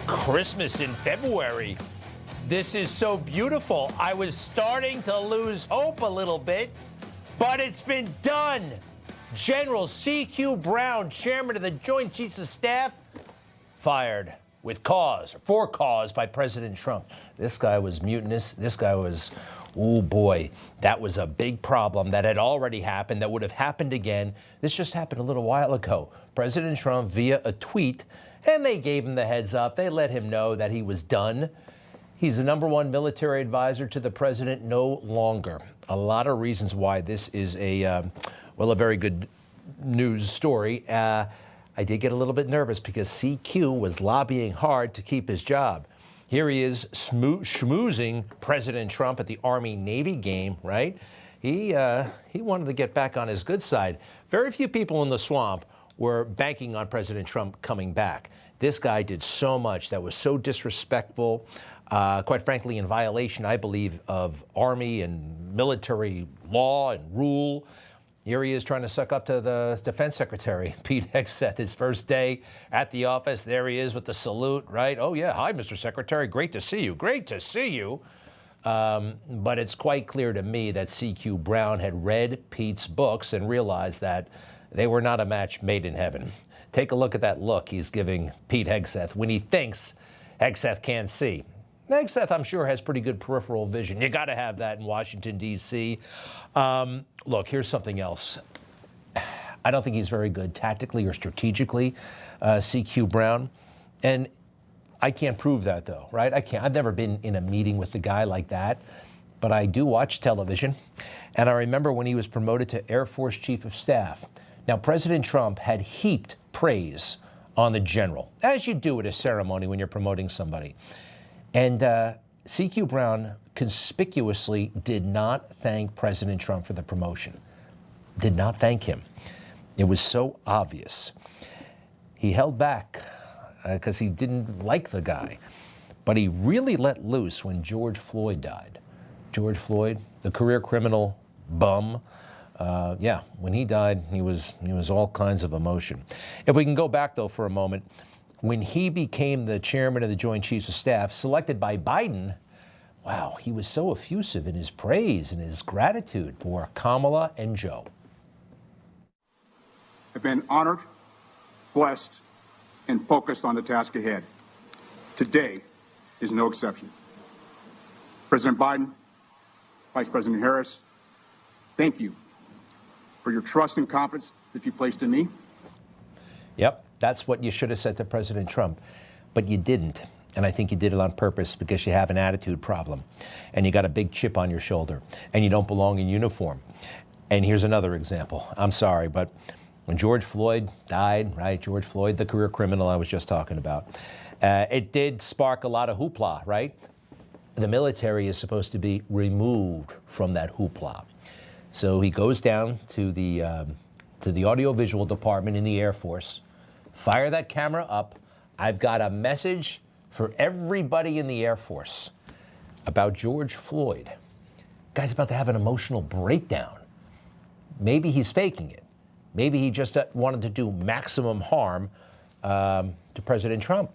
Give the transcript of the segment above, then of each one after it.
Christmas in February. This is so beautiful. I was starting to lose hope a little bit, but it's been done. General C.Q. Brown, chairman of the Joint Chiefs of Staff, fired with cause, or for cause, by President Trump. This guy was mutinous. This guy was, oh boy, that was a big problem that had already happened, that would have happened again. This just happened a little while ago. President Trump, via a tweet, and they gave him the heads up. They let him know that he was done. He's the #1 military advisor to the president no longer. A lot of reasons why this is a very good news story. I did get a little bit nervous because CQ was lobbying hard to keep his job. Here he is schmoozing President Trump at the Army-Navy game, right? He wanted to get back on his good side. Very few people in the swamp were banking on President Trump coming back. This guy did so much that was so disrespectful, quite frankly, in violation, I believe, of Army and military law and rule. Here he is trying to suck up to the Defense Secretary, Pete Hegseth, his first day at the office. There he is with the salute, right? Oh, yeah. Hi, Mr. Secretary. Great to see you. Great to see you. But it's quite clear to me that C.Q. Brown had read Pete's books and realized that they were not a match made in heaven. Take a look at that look he's giving Pete Hegseth when he thinks Hegseth can't see. Hegseth, I'm sure, has pretty good peripheral vision. You got to have that in Washington, D.C. Look, here's something else. I don't think he's very good tactically or strategically, C.Q. Brown. And I can't prove that, though, right? I can't. I've never been in a meeting with a guy like that. But I do watch television. And I remember when he was promoted to Air Force Chief of Staff. Now, President Trump had heaped praise on the general, as you do at a ceremony when you're promoting somebody. And C.Q. Brown conspicuously did not thank President Trump for the promotion. Did not thank him. It was so obvious. He held back because he didn't like the guy. But he really let loose when George Floyd died. George Floyd, the career criminal bum. When he died, he was all kinds of emotion. If we can go back, though, for a moment, when he became the chairman of the Joint Chiefs of Staff, selected by Biden, wow, he was so effusive in his praise and his gratitude for Kamala and Joe. I've been honored, blessed, and focused on the task ahead. Today is no exception. President Biden, Vice President Harris, thank you for your trust and confidence that you placed in me. Yep. That's what you should have said to President Trump, but you didn't. And I think you did it on purpose because you have an attitude problem and you got a big chip on your shoulder and you don't belong in uniform. And here's another example. I'm sorry, but when George Floyd died, right? George Floyd, the career criminal I was just talking about, it did spark a lot of hoopla, right? The military is supposed to be removed from that hoopla. So he goes down to the audiovisual department in the Air Force. Fire that camera up. I've got a message for everybody in the Air Force about George Floyd. Guy's about to have an emotional breakdown. Maybe he's faking it. Maybe he just wanted to do maximum harm to President Trump.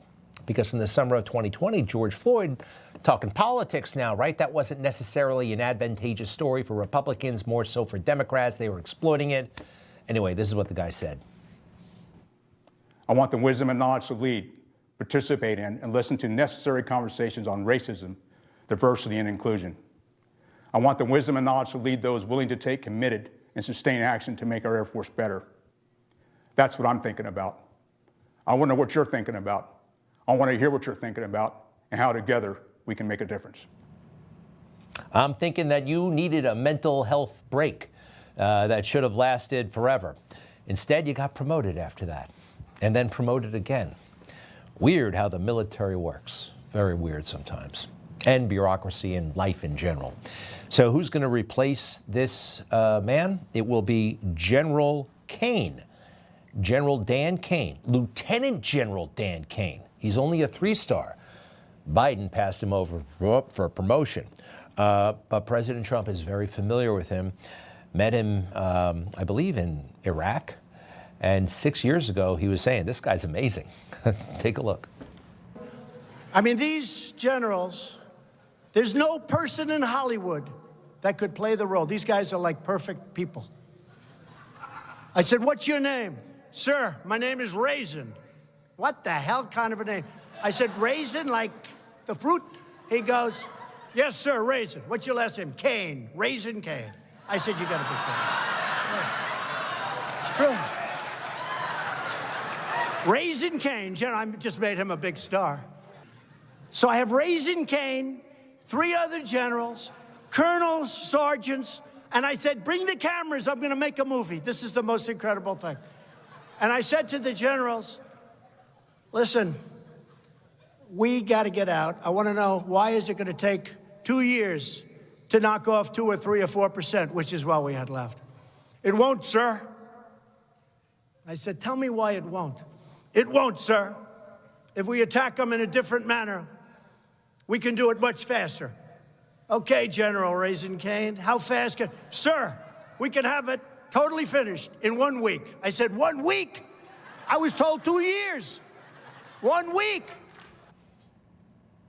Because in the summer of 2020, George Floyd, talking politics now, right? That wasn't necessarily an advantageous story for Republicans, more so for Democrats. They were exploiting it. Anyway, this is what the guy said. I want the wisdom and knowledge to lead, participate in, and listen to necessary conversations on racism, diversity, and inclusion. I want the wisdom and knowledge to lead those willing to take committed and sustained action to make our Air Force better. That's what I'm thinking about. I want to know what you're thinking about. I want to hear what you're thinking about and how together we can make a difference. I'm thinking that you needed a mental health break that should have lasted forever. Instead, you got promoted after that. And then promoted again. Weird how the military works. Very weird sometimes. And bureaucracy and life in general. So who's going to replace this man? It will be General Kane. General Dan Kane. Lieutenant General Dan Kane. He's only a 3-star. Biden passed him over for promotion. But President Trump is very familiar with him. Met him, I believe, in Iraq. And 6 years ago, he was saying, this guy's amazing. Take a look. I mean, these generals, there's no person in Hollywood that could play the role. These guys are like perfect people. I said, what's your name? Sir, my name is Raisin. What the hell kind of a name? I said, Raisin, like the fruit? He goes, yes, sir, Raisin. What's your last name? Kane, Raisin Kane. I said, you gotta be kidding. It's true. Raisin Kane, I just made him a big star. So I have Raisin Kane, 3 other generals, colonels, sergeants, and I said, bring the cameras, I'm gonna make a movie. This is the most incredible thing. And I said to the generals, listen, we gotta get out. I wanna know, why is it gonna take 2 years to knock off 2 or 3 or 4%, which is what we had left? It won't, sir. I said, tell me why it won't. It won't, sir. If we attack them in a different manner, we can do it much faster. Okay, General Raisin Kane, how fast can... Sir, we can have it totally finished in 1 week. I said, 1 week? I was told 2 years. 1 week.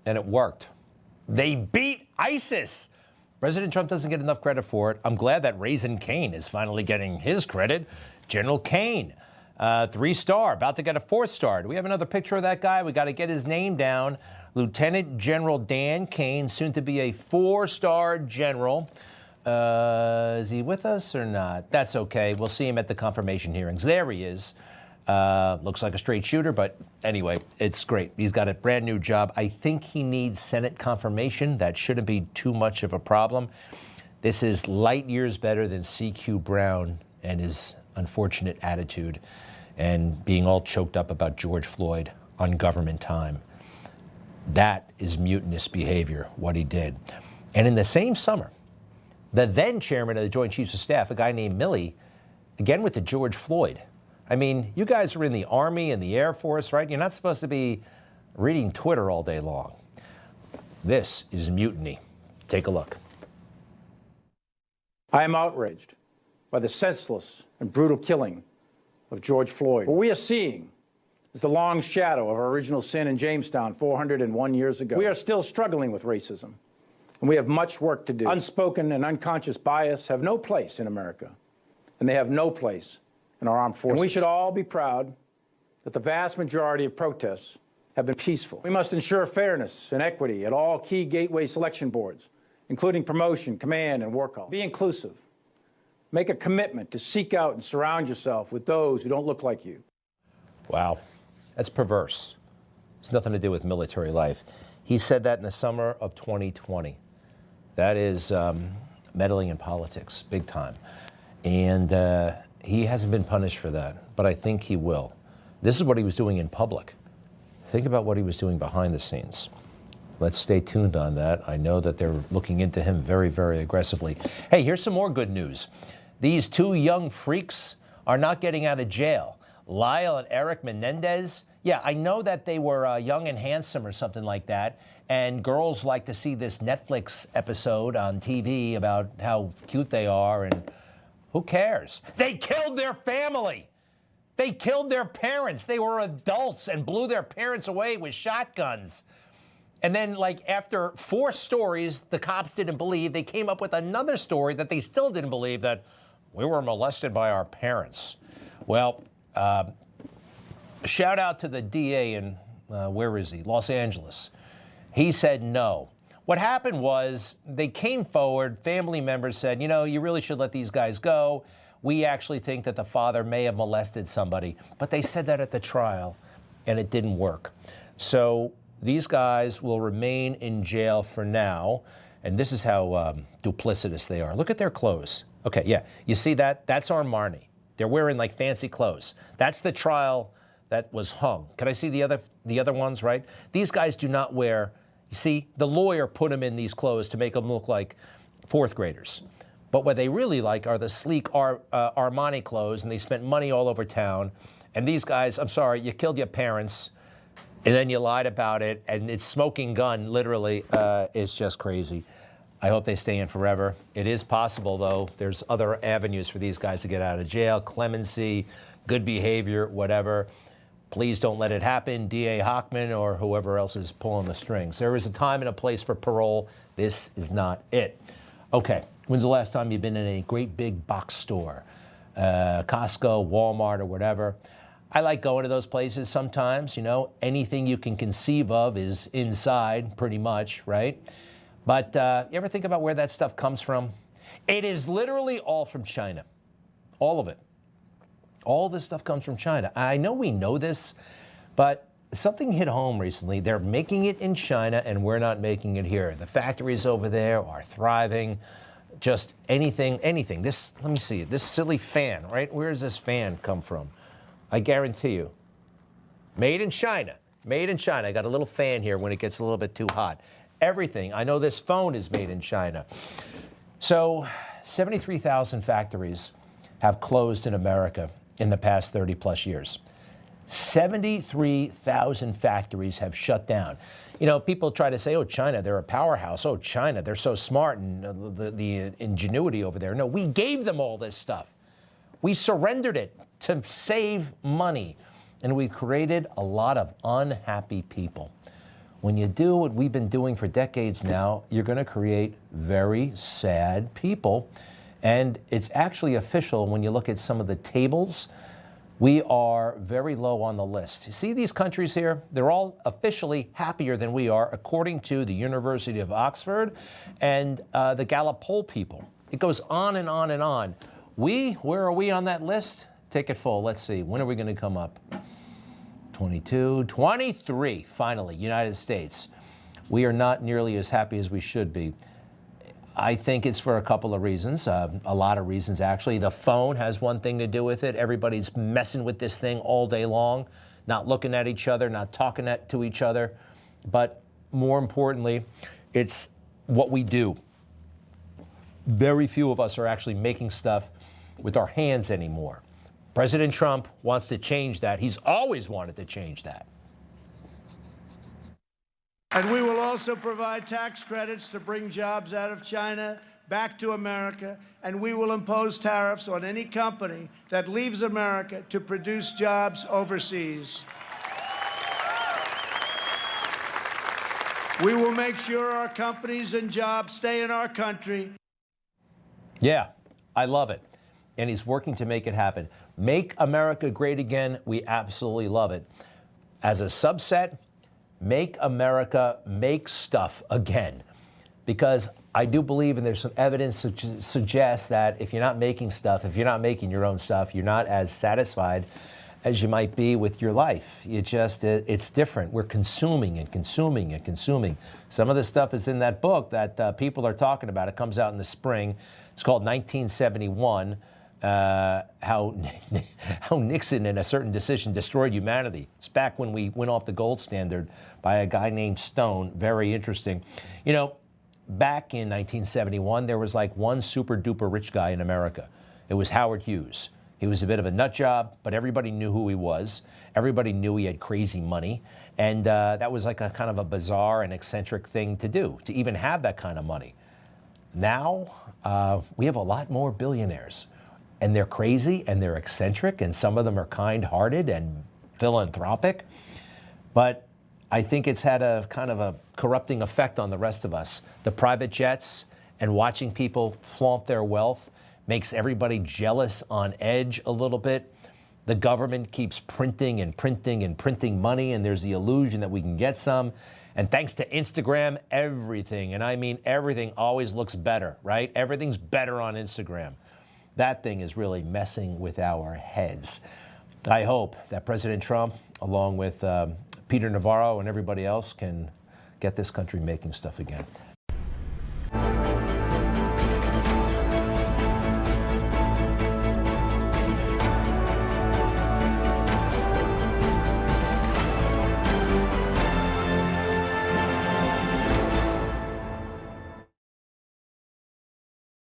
And it worked. They beat ISIS. President Trump doesn't get enough credit for it. I'm glad that Raisin Kane is finally getting his credit. General Kane, 3-star, about to get a 4-star. Do we have another picture of that guy? We got to get his name down. Lieutenant General Dan Kane, soon to be a 4-star general. Is he with us or not? That's okay. We'll see him at the confirmation hearings. There he is. Looks like a straight shooter, but anyway, it's great. He's got a brand new job. I think he needs Senate confirmation. That shouldn't be too much of a problem. This is light years better than CQ Brown and his unfortunate attitude and being all choked up about George Floyd on government time. That is mutinous behavior, what he did. And in the same summer, the then chairman of the Joint Chiefs of Staff, a guy named Milley, again with the George Floyd. I mean, you guys are in the Army and the Air Force, right? You're not supposed to be reading Twitter all day long. This is mutiny. Take a look. I am outraged by the senseless and brutal killing of George Floyd. What we are seeing is the long shadow of our original sin in Jamestown 401 years ago. We are still struggling with racism, and we have much work to do. Unspoken and unconscious bias have no place in America, and they have no place in our armed forces. And we should all be proud that the vast majority of protests have been peaceful. We must ensure fairness and equity at all key gateway selection boards, including promotion, command, and war call. Be inclusive. Make a commitment to seek out and surround yourself with those who don't look like you. Wow. That's perverse. It's nothing to do with military life. He said that in the summer of 2020. That is meddling in politics, big time. And he hasn't been punished for that, but I think he will. This is what he was doing in public. Think about what he was doing behind the scenes. Let's stay tuned on that. I know that they're looking into him very, very aggressively. Hey, here's some more good news. These 2 young freaks are not getting out of jail. Lyle and Eric Menendez. Yeah, I know that they were young and handsome or something like that, and girls like to see this Netflix episode on TV about how cute they are, and who cares? They killed their family. They killed their parents. They were adults and blew their parents away with shotguns. And then, like, after 4 stories the cops didn't believe, they came up with another story that they still didn't believe, that we were molested by our parents. Well, shout out to the DA in, where is he? Los Angeles. He said no. What happened was they came forward, family members said, you know, you really should let these guys go. We actually think that the father may have molested somebody. But they said that at the trial, and it didn't work. So these guys will remain in jail for now. And this is how duplicitous they are. Look at their clothes. Okay, yeah, you see that? That's Armani. They're wearing like fancy clothes. That's the trial that was hung. Can I see the other ones, right? These guys do not wear, you see, the lawyer put them in these clothes to make them look like 4th graders. But what they really like are the sleek Armani clothes, and they spent money all over town. And these guys, I'm sorry, you killed your parents, and then you lied about it, and it's smoking gun, literally. It's just crazy. I hope they stay in forever. It is possible, though. There's other avenues for these guys to get out of jail, clemency, good behavior, whatever. Please don't let it happen, D.A. Hochman or whoever else is pulling the strings. There is a time and a place for parole. This is not it. Okay, when's the last time you've been in a great big box store? Costco, Walmart, or whatever. I like going to those places sometimes. You know, anything you can conceive of is inside, pretty much, right? But you ever think about where that stuff comes from? It is literally all from China. All of it. All this stuff comes from China. I know we know this, but something hit home recently. They're making it in China, and we're not making it here. The factories over there are thriving. Just anything. This, let me see, this silly fan, right? Where does this fan come from? I guarantee you. Made in China. Made in China. I got a little fan here when it gets a little bit too hot. Everything. I know this phone is made in China. So 73,000 factories have closed in America in the past 30 plus years. 73,000 factories have shut down. You know, people try to say, oh, China, they're a powerhouse. Oh, China, they're so smart, and the ingenuity over there. No, we gave them all this stuff. We surrendered it to save money, and we created a lot of unhappy people. When you do what we've been doing for decades now, you're going to create very sad people. And it's actually official when you look at some of the tables. We are very low on the list. You see these countries here? They're all officially happier than we are, according to the University of Oxford and the Gallup poll people. It goes on and on and on. Where are we on that list? Take it full. Let's see. When are we going to come up? 22, 23, finally, United States. We are not nearly as happy as we should be. I think it's for a couple of reasons, a lot of reasons, actually. The phone has one thing to do with it. Everybody's messing with this thing all day long, not looking at each other, not talking to each other. But more importantly, it's what we do. Very few of us are actually making stuff with our hands anymore. President Trump wants to change that. He's always wanted to change that. And we will also provide tax credits to bring jobs out of China back to America, and we will impose tariffs on any company that leaves America to produce jobs overseas. We will make sure our companies and jobs stay in our country. Yeah, I love it. And he's working to make it happen. Make America great again. We absolutely love it. As a subset, make America make stuff again. Because I do believe, and there's some evidence to suggest that if you're not making stuff, if you're not making your own stuff, you're not as satisfied as you might be with your life. It's different. We're consuming and consuming and consuming. Some of the stuff is in that book that people are talking about. It comes out in the spring. It's called 1971. How Nixon in a certain decision destroyed humanity. It's back when we went off the gold standard by a guy named Stone. Very interesting. You know, back in 1971, there was like one super duper rich guy in America. It was Howard Hughes. He was a bit of a nut job, but everybody knew who he was. Everybody knew he had crazy money. And that was like a kind of a bizarre and eccentric thing to do, to even have that kind of money. Now, we have a lot more billionaires. And they're crazy and they're eccentric, and some of them are kind-hearted and philanthropic. But I think it's had a kind of a corrupting effect on the rest of us. The private jets and watching people flaunt their wealth makes everybody jealous, on edge a little bit. The government keeps printing and printing and printing money, and there's the illusion that we can get some. And thanks to Instagram, everything, and I mean everything, always looks better, right? Everything's better on Instagram. That thing is really messing with our heads. I hope that President Trump, along with Peter Navarro and everybody else, can get this country making stuff again.